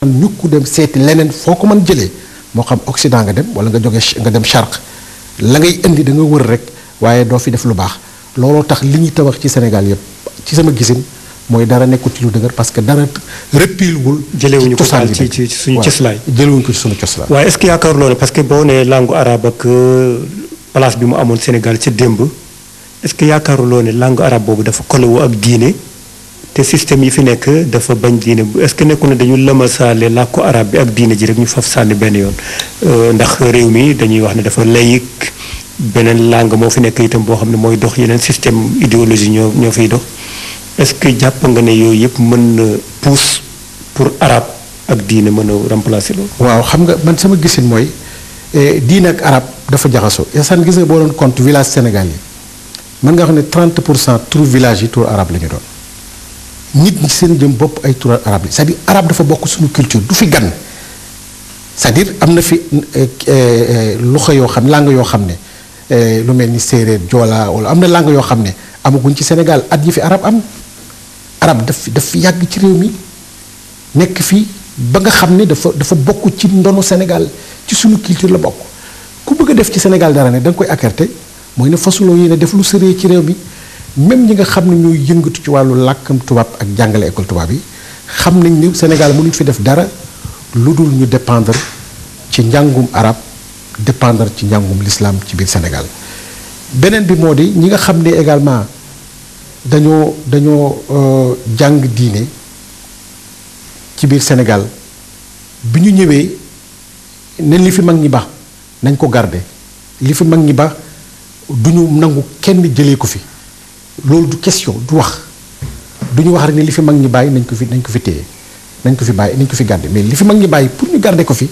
ñu ko dem seeti leneen foo ko mën jëlee moo xam Occident nga dem wala nga jóge nga dem Charq la ngay indi da nga wër rek waaye doo fi def lu baax looloo tax li ñuy tabax ci Sénégal yëpp ci sama gisin mooy dara nekkul ci lu dëgër parce que dara rëppiluwul. jëlewuñu ko ci suñu cëslaay. jëlewuñu ko ci suñu cëslaay. waaye est-ce que yaakaar loolu parce que boo nee langue arabe ak place bi mu amoon Sénégal ca démb est-ce que yaakaaruloo ne langue arabe boobu dafa kolewu ak diine te système yi fi nekk dafa bañ diine est-ce que nekku ne dañu lëmasaale làkku arabe bi ak diine ji rek ñu faf sànni benn yoon ndax réew mi dañuy wax ne dafa laïque beneen langue moo fi nekk itam boo xam ne mooy dox yeneen système idéologie ñoo fiy dox est-ce que jàpp nga ne yooyu yëpp mën na pousse pour arabe ak diine mën a remplacer loolu. waaw xam nga man sama gisin mooy diine ak arabe dafa jaxasoo yasaan gis nga boo doon compte village Sénégal yi mën nga xam ne 30% tur village yi tur arabe la ñu doon nit ñi seen jëm bopp ay tur arabe la c'est-à-dire arabe dafa bokk suñu culture du fi gan c'est-à-dire am na fi luxa yoo xam langue yoo xam ne lu mel ni séeréer joola wala am na langue yoo xam ne amaguñ ci Sénégal at yi fi arabe am arabe daf fi yàgg ci réew mi nekk fii ba nga xam ne dafa bokk ci ndono Sénégal ci suñu culture la bokk ku bëgg a def ci Sénégal dara ne da nga koy écarter mooy ne fasuloo yéene def lu sëree ci réew mi même ñi nga xam ne ñooy yëngatu ci wàllu làkkam tubaab ak jàngale école tubaab yi xam nañ ne Sénégal mënuñ fi def dara lu dul ñu dépendre ci njàngum arab dépendre ci njàngum l'islam ci biir Sénégal beneen bi moo di ñi nga xam ne également dañoo jàng diine ci biir Sénégal bi ñu ñëwee ne li fi mag ñi ba nañ ko garder li fi mag ñi ba du ñu nangu kenn jëlee ko fi loolu du question du wax du ñu wax rek ne li fi mag ñi bàyyi nañ ko fi téye nañ ko fi bàyyi nañ ko fi garder mais li fi mag ñi bàyyi pour ñu garder ko fi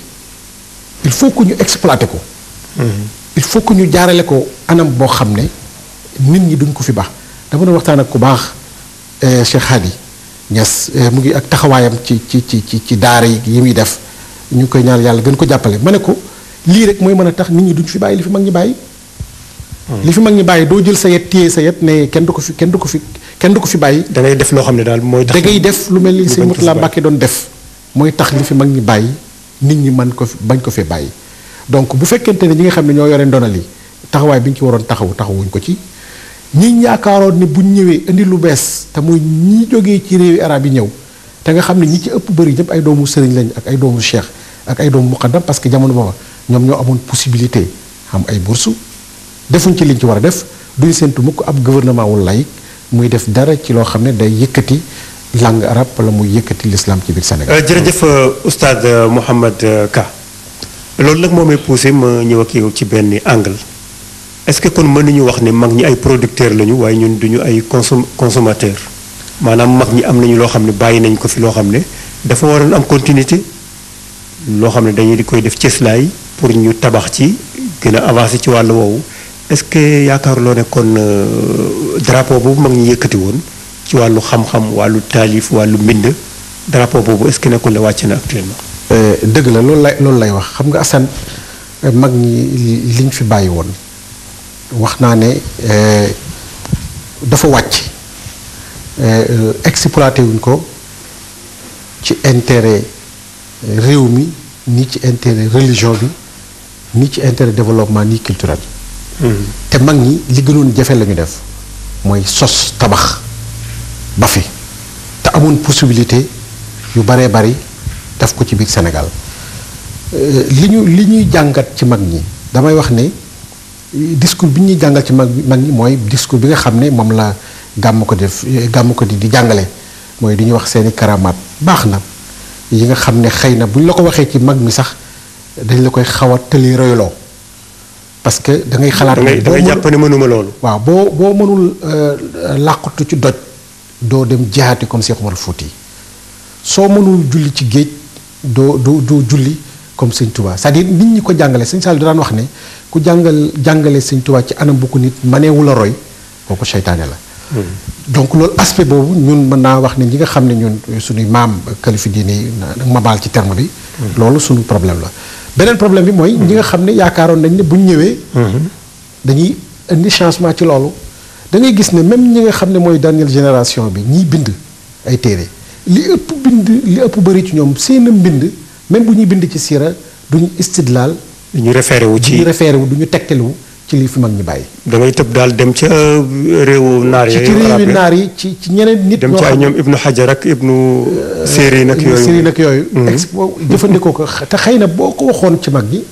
il faut que ñu exploiter ko. il faut que ñu jaarale ko anam boo xam ne nit ñi duñ ko fi baax dama doon waxtaan ak ku baax Cheikh Hadi Niass mu ngi ak taxawaayam ci daara yi muy def ñu koy ñaan yàlla gën ko jàppale ma ne ko lii rek mooy mën a tax nit ñi duñ fi bàyyi li fi mag ñi bàyyi. li fi mag ñi bàyyi doo jël sa yet téye sa yet ne kenn du ko fi bàyyi. da ngay def loo xam ne daal mooy tax da ngay def lu mel ni sëñ Mourtala Mbacke doon def mooy tax li fi mag ñi bàyyi nit ñi bañ ko fi bàyyi. donc bu fekkente ne ñi nga xam ne ñoo yore ndonal yi taxawaay bi ñu ci waroon taxawuñ ko ci ñi yaakaaroon ne buñ ñëwee indi lu bees te mooy ñi jógee ci réewi arab yi ñëw te nga xam ne ñi ci ëpp bëri ñëpp ay doomu sëriñ lañ ak ay doomu cheikh ak ay doomu muqaddam parce que jamono booba ñoom ñoo amoon possibilité am ay bourse defuñ ci liñ ci war a def duñ séntu mukk ab gouvernement wu laïque muy def dara ci loo xam ne day yëkkati langue arabe wala muy yëkkati l'islam ci biir Sénégal. jërëjëf oustaz Mouhamed Ka loolu nag moo may poussé ma ñëw ak yow ci benn angle est-ce que kon mën nañu wax ne mag ñi ay producteurs lañu waaye ñun duñu ay consommateurs maanaam mag ñi am nañu loo xam ne bàyyi nañ ko fi loo xam ne dafa waroon am continuité loo xam ne dañuy di koy def cëslaay pour ñu tabax ci gën a avancer ci wàllu woowu est-ce que yaakaaruloo ne kon drapeau boobu mag ñi yëkkati woon ci wàllu xam-xam wàllu taalif wàllu mbind drapeau boobu est-ce que nekkul ne wàcc na actuellement. dëgg la loolu lay wax xam nga Assane mag ñi liñ fi bàyyi woon wax naa ne dafa wàcc exploité wuñ ko ci intérêt réew mi ni ci intérêt religion bi ni ci intérêt développement ni culturel. te mag ñi li gënoon jafe la ñu def mooy sos tabax ba fi te amoon possibilité yu baree bari def ko ci biir Sénégal li ñuy jàngat ci mag ñi damay wax ne discours bi ñuy jàngal ci mag ñi mooy discours bi nga xam ne moom la gàmm ko di jàngale mooy di ñu wax seeni karamaat baax na yi nga xam ne xëy na bu ñu la ko waxee ci mag mi sax dañ la koy xaw a tëli royloo parce que da ngay xalaat. da ngay jàpp ne mënuma loolu. waaw boo mënul làqatu ci doj doo dem jihaati comme Cheikh Omar Fouti soo mënul julli ci géej doo julli comme Sëñ Touba c'est-à-dire nit ñi ko jàngale Sëñ Saliou daan wax ne ku jàngale Sëñ Touba ci anam bu ko nit maneewul a roy kooku seytaane la. donc loolu aspect boobu ñun mën naa wax ne ñi nga xam ne ñun suñuy maam kalifi diine yi nag ma baal ci terme bi. loolu suñu problème la. beneen problème bi mooy ñi nga xam ne yaakaaroon nañ ne bu ñu ñëwee. dañuy indi changement ci loolu. da ngay gis ne même ñi nga xam ne mooy dernière génération bi ñiy bind ay téere li ëpp bëri ci ñoom seen mbind même bu ñuy bind ci siira duñu istidlaal. ñu référé wu ci duñu tegtalu ci li fi mag ñi bàyyi. da ngay tëb daal dem ca réewu naar yi. ci réewi naar yi ci ñeneen nit. dem ci ay ñoom Ibnu Hajar ak Ibnu Sirin ak yooyu. jëfandikoo ko te xëy na boo ko waxoon ci mag ñi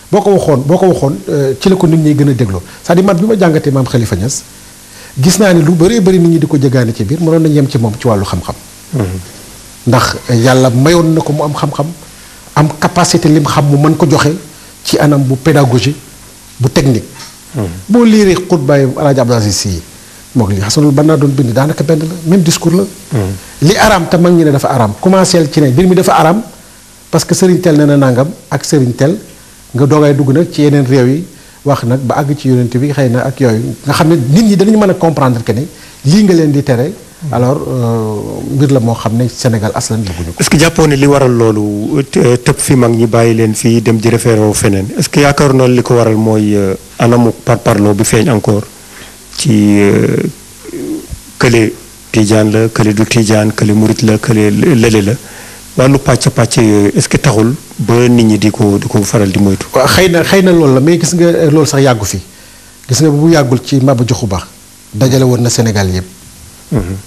boo ko waxoon ci la ko nit ñi gën a dégloo c'est-à-dire man bi ma jàngatee maam Khalifa Niass gis naa ni lu bëree bëri nit ñi di ko jëgaane ci biir mënoon nañu yem ci moom ci wàllu xam-xam. ndax yàlla mayoon na ko mu am xam-xam am capacité lim xam mu mën ko joxe ci anam bu pédagogie bu technique. boo liiree xutbaay Alaaji Abdou Aziz Sy moog li Xasanul Banna doon bind daanaka benn la même discours la. li araam te mag ñi ne dafa araam commencé ci ne mbir mi dafa araam parce que sëriñ tel ne na nangam ak sëriñ tel nga doogay dugg nag ci yeneen réew yi wax nag ba àgg ci yonent bi xëy na ak yooyu nga xam ne nit ñi danañu mën a comprendre que ne lii nga leen di tere. alors mbir la moo xam ne Sénégal aslan bëgguñu ko. est-ce que jàppoo ne li waral loolu tëb fi mag ñi bàyyi leen fii dem di référé wu feneen est-ce que yaakaar naa li ko waral mooy anamu parparloo bi feeñ encore ci kële tijaan la kële du tijaan kële murit la kële lële la wàllu pàcc yooyu est-ce que taxul ba nit ñi di ko faral di moytu. waaw xëy na loolu la mais gis nga loolu sax yàggu fi gis nga bu yàggul ci Maba Diakhou Ba dajale woon na Sénégal yëpp.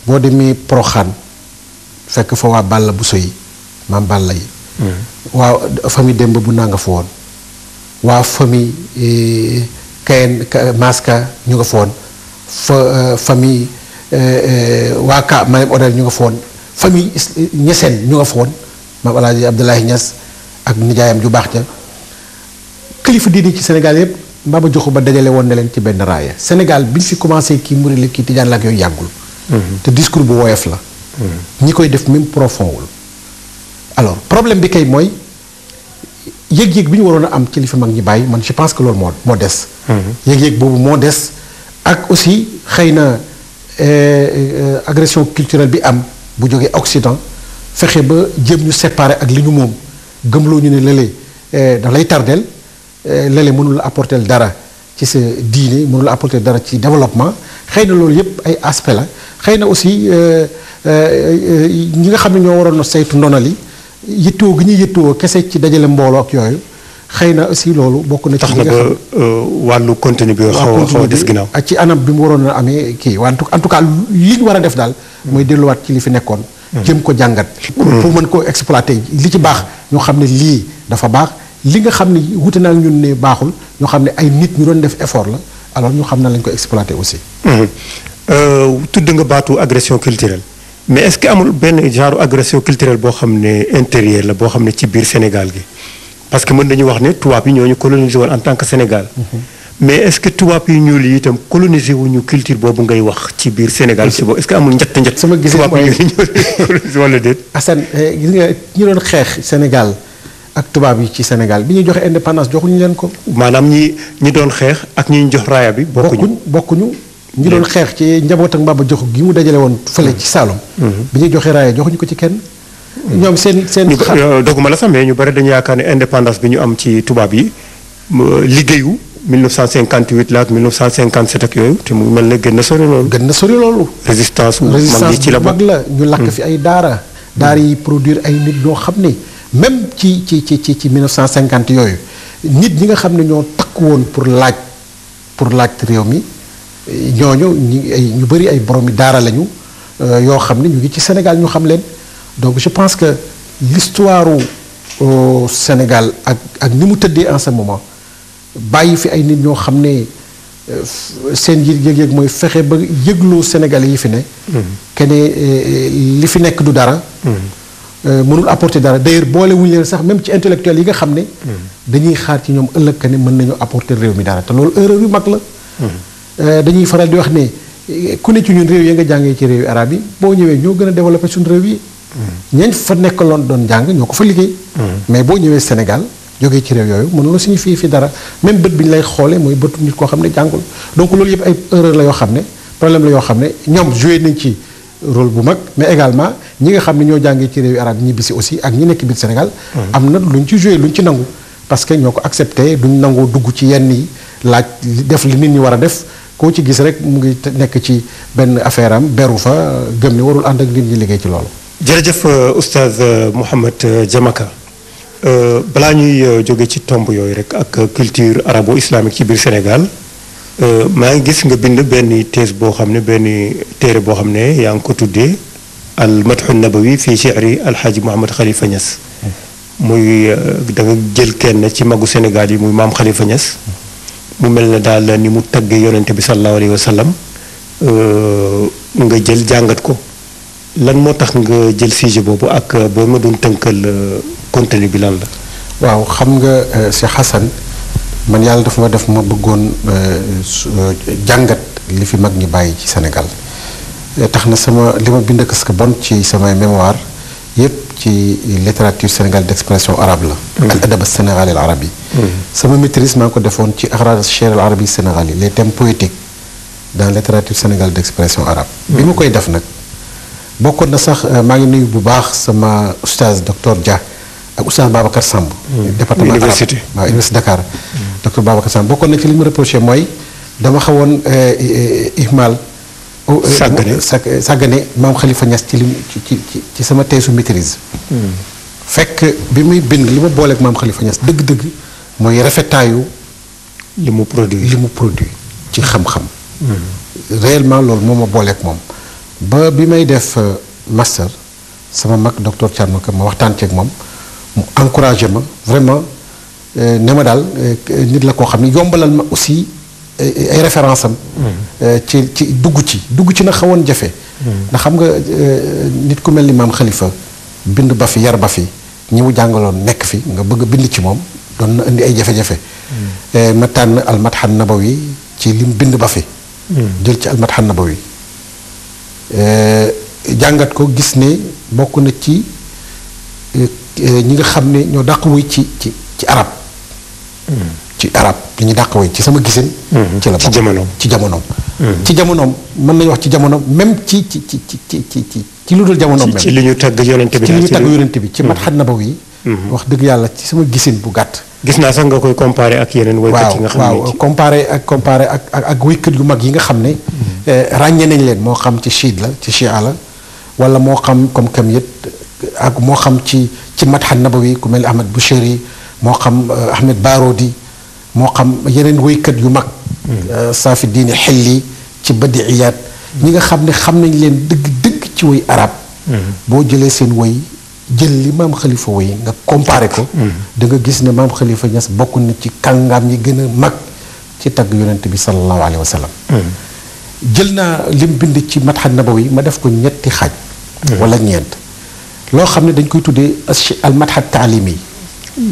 boo demee Proxaan fekk fa waa Balla Bousso yi maam Balla yi. waa famille Demba bu naa nga fa woon. waa famille Kayen Maska ñu nga fa woon famille waa Ka Mayem Odel ñu nga fa woon famille Ñeseen ñu nga fa woon maam Alaaji Abdoulaye Niass ak nijaayam ju baax ja kilifa diini ci Sénégal yëpp Maba Diakhou Ba dajale woon na leen ci benn raaya Sénégal bi ñu fi commencé kii murid la kii tijaan la ak yooyu yàggul. te discours bu woyof la. ñi koy def même profond wul. alors problème bi kay mooy yëg-yëg bi ñu waroon a am ci li fi mag ñi bàyyi man je pense que loolu moo des. yëg-yëg boobu moo des ak aussi xëy na agression culturelle bi am bu jógee Occident fexe ba jéem ñu séparer ak li ñu moom gëmloo ñu ne lële da lay tardeel lële mënul apporter dara ci sa diine mënul apporter dara ci développement xëy na loolu yëpp ay aspect la. xëy na aussi ñi nga xam ne ñoo waroon a saytu ndonali yittoo gi ñuy yittoo kese ci dajale mbooloo ak yooyu xëy na aussi loolu bokk na ci. tax na ba wàllu contenu bi xaw a des ginnaaw. ci anam bi mu waroon a amee kii en tout cas li ñu war a def daal. mooy delluwaat ci li fi nekkoon. jëm ko jàngat. pour mën koo exploiter li ci baax ñoo xam ne lii dafa baax li nga xam ne wute naa ñun ne baaxul ñoo xam ne ay nit ñu doon def effort la alors ñu xam na lañ ko exploiter aussi. tudd nga baatu agression culturelle mais est-ce que amul benn genre agression culturelle boo xam ne intérieur la boo xam ne ci biir Sénégal gi parce que mën nañu wax ne tubaab yi ñoo ñu colonisé woon en tant que Sénégal. mais est-ce que tubaab yi ñuul yi itam colonisé wuñu culture boobu ngay wax ci biir Sénégal si boobu est-ce que amul njëtt sama gisee tubaab yi ñoo colonisé wala déet. Assane gis nga ñi doon xeex Sénégal ak tubaab yi ci Sénégal bi ñuy joxe indépendance joxuñu leen ko. maanaam ñi doon xeex ak ñi ñu jox raaya bi. bokkuñu. ñi doon xeex ci njaboot ak Maba Diakhou gi mu dajale woon fële ci Saloum. bi ñuy joxe raaya joxuñu ko ci kenn. ñoom seen. doguma la sax mais ñu bari dañu yaakaar ne indépendance bi ñu am ci tubaab yi liggéeyu 1958 la ak 1957 ak yooyu te mu mel ne gën na sori loolu. résistance mag yi ci la mag la ñu lakk fi ay daara. daara yi produire ay nit ñoo xam ne même ci 1950 yooyu nit ñi nga xam ne ñoo takk woon pour laaj réew mi. ñooñu ñu bëri ay borom yi daara lañu yoo xam ne ñu ngi ci Sénégal ñu xam leen donc je pense que l'histoire Sénégal ak ni mu tëddee en ce moment bàyyi fi ay nit ñoo xam ne seen yëg-yëg mooy fexe ba yëgloo Sénégalais yi fi ne. kene li fi nekk du dara. mënul apporter dara d'ailleurs boole wuñu leen sax même ci intellectuels yi nga xam ne. dañuy xaar ci ñoom ëllëg que ne mën nañu apporter réew mi dara te loolu erreur yu mag la. dañuy faral di wax ne ku ne ci ñun réew yi nga jàngee ci réew yi arab yi boo ñëwee ñoo gën a développé suñu réew yi. ñañ fa nekkaloon doon jàng ñoo ko fa liggéey. mais boo ñëwee Sénégal jógee ci réew yooyu mënuloo signifier fi dara même bët bi ñu lay xoolee mooy bëtu nit koo xam ne jàngul donc loolu yëpp ay erreur la yoo xam ne problème la yoo xam ne ñoom joué nañ ci rôle bu mag mais également ñi nga xam ne ñoo jàngee ci réew yi arab ñibbisi aussi ak ñi nekk biir Sénégal. am na luñ ci joué luñ ci nangu parce que ñoo ko accepté duñ nangoo dugg ci yenn yi laaj def li nit ñi war a def. koo ci gis rek mu ngi nekk ci benn affaire am beru fa gëm ne warul ànd ak nit ñi liggéey ci loolu. jërëjëf oustaz Mouhamed Diamaka balaa ñuy jóge ci tomb yooyu rek ak culture arabo-islamique ci biir Sénégal maa ngi gis nga bind benn thèse boo xam ne benn téere boo xam ne yaa ngi ko tuddee al madhu nabawi fi shi'ri alxaaji Mouhamed Khalifa Niass muy da nga jël kenn ci magu Sénégal yi muy maam Khalifa Niass mu mel ne daal ni mu taggee yonente bi sallallahu alayhi wa sallam nga jël jàngat ko lan moo tax nga jël sujet boobu ak boo ma doon tënkal contenu bi lan la. waaw xam nga Cheikh Hassan man yàlla dafa ma def ma bëggoon jàngat li fi mag ñi bàyyi ci Sénégal tax na li ma bind ak bon ci samay mémoire yépp ci littérature sénégalaise d'expression arabe la. al adab sénégalais al arabi. sama maîtrise maa ngi ko defoon ci aghrad ash-shi'r al arabi sénégalais les thèmes poétiques dans littérature sénégalaise d'expression arabe. bi ma koy def nag bokkoon na sax maa ngi nuyu bu baax sama oustaz docteur Dia ak oustaz Babacar Samb. département université arabe waaw université Dakar. docteur Babacar Samb bokkoon na ci li mu reproché mooy dama xawoon ihmal. sàggane maam Khalifa Niass ci sama teesu maîtrise. fekk bi muy bind li ma booleeg maam Khalifa Niass dëgg-dëgg mooy rafetaayu. li mu produit ci xam-xam. réellement loolu moo ma booleeg moom. ba bi may def master sama mag docteur Thierno Ka ma waxtaan ceeg moom mu encouragé ma vraiment ne ma daal nit la koo xam ne yombalal ma aussi ay référence am. ci dugg ci na xawoon jafe. ndax xam nga nit ku mel ni maam Khalifa bind ba fi yar ba fi ñi mu jàngaloon nekk fi nga bëgg a bind ci moom doon na indi ay jafe-jafe. ma tànn al-Madh an-Nabawi ci lim bind ba fi. jël ci al-Madh an-Nabawi jàngat ko gis ne bokk na ci ñi nga xam ne ñoo dàq wuy ci arab. ci arab li ñu dàq wuy ci sama gisin. ci la bokk ci jamonoom. ci jamonoom mën nañu wax ci jamonoom même ci lu dul jamonoom. même ci li ñu tagg yonente bi. ci li ñu tagg yonente bi ci Madh an-Nabawi. wax dëgg yàlla ci sama gisin bu gàtt. gis naa sax nga koy comparé ak yeneen woykat yi nga xam ne waaw comparé ak woykat yu mag yi nga xam ne. ràññee nañ leen moo xam ci chiite la ci chia la wala moo xam comme Kamiyat ak moo xam ci Madh an-Nabawi ku mel ni Ahmed Bouchayri moo xam Ahmed Barodi moo xam yeneen woykat yu mag. Saafi Diine Xelli ci Badiiyaat ñi nga xam ne xam nañ leen dëgg ci woy arab. boo jëlee seen woy jël li maam Khalifa woy nga comparé ko. da nga gis ne maam Khalifa Niass bokk na ci kàngaam yi gën a mag ci tagg yonent bi sallallahu alayhi wa sallam. jël naa lim bind ci Madh an-Nabawi ma def ko ñetti xaaj. wala ñeent loo xam ne dañ koy tuddee al-Madh at-Taalimi.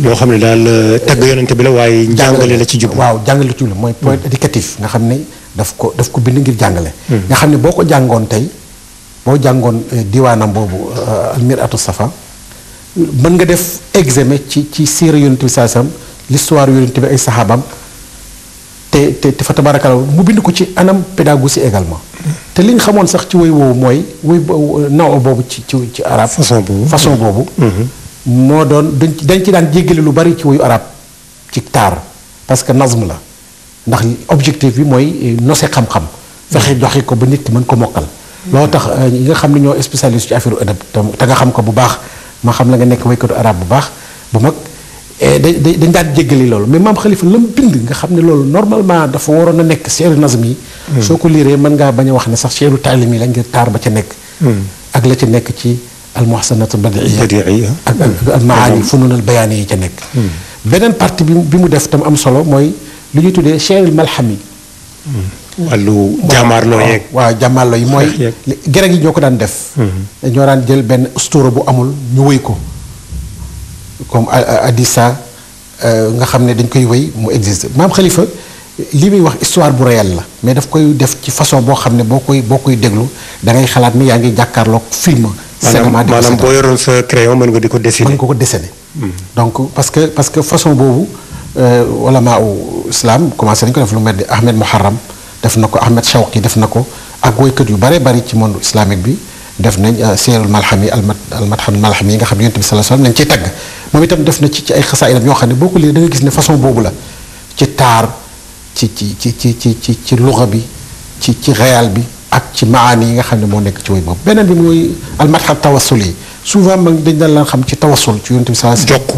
loo xam ne daal tagg yonent bi la waaye jàngale la ci jublu. waaw jàngale la ci jublu mooy point éducatif nga xam ne daf ko bind ngir jàngale. nga xam ne boo ko jàngoon tey boo jàngoon diwaanam boobu al-Mir'atu Safa mën nga def examen ci siira yonent bi saa sam l'histoire yonent bi ay saxaabam te fa tabaarakalla mu bind ko ci anam pédagogie également. te li ñu xamoon sax ci woy woowu mooy woy naw boobu ci arab. façon boobu. moo doon dañ ci daan jéggale lu bari ci woyu arab ci taar parce que nazm la ndax objectif bi mooy nose xam-xam. fexe joxe ko ba nit ki mën ko mokkal. loo tax ñi nga xam ne ñoo spécialiste ci affaire adab te nga xam ko bu baax ma xam la nga nekk woykatu arab bu baax bu mag. dañ daan jéggali loolu mais maam Khalifa la mu bind nga xam ne loolu normalement dafa waroon a nekk seeru nazm yi. soo ko liiree mën ngaa bañ a wax ne sax seeru taalim yi la ngir taar ba ca nekk. ak la ca nekk ci al-muhsanat al-badi'iyya ak al-maani funun al-bayaani yi ca nekk. beneen partie bi mu def tam am solo mooy li ñuy tuddee seerul malhami. wàllu jàmmaarloo yeeg. waaw jàmmaarloo yi mooy. grec yi ñoo ko daan def. ñoo daan jël benn ustura bu amul ñu wëy ko. comme Adissa nga xam ne dañ koy wéy mu existe maam Khalifa li muy wax histoire bu réel la mais daf koy def ci façon boo xam ne boo koy déglu da ngay xalaat ni yaa ngi jàkkaarloog film. cinéma maanaam boo yoroon sa crayon mën nga di ko dessiner. mën nga ko dessiner. donc parce que façon boobu ulama u islam commencé nañ ko def lu mel ni Ahmed Muharram def na ko Ahmed Shawqi def na ko ak woykat yu bare bari ci monde islamique bi. def nañ seerul malhami al-madh malhami yi nga xam ne yonent bi sallallahu alayhi wasallam nañ ciy tagg moom itam def na ci ay xasaayidam yoo xam ne boo ko lii da nga gis ne façon boobu la ci taar ci luxa bi ci réal bi ak ci maani yi nga xam ne moo nekk ci woy boobu beneen bi mooy almadxa tawassul yi souvent mag dañ daan laan xam ci tawassul ci yonent bi saa jokk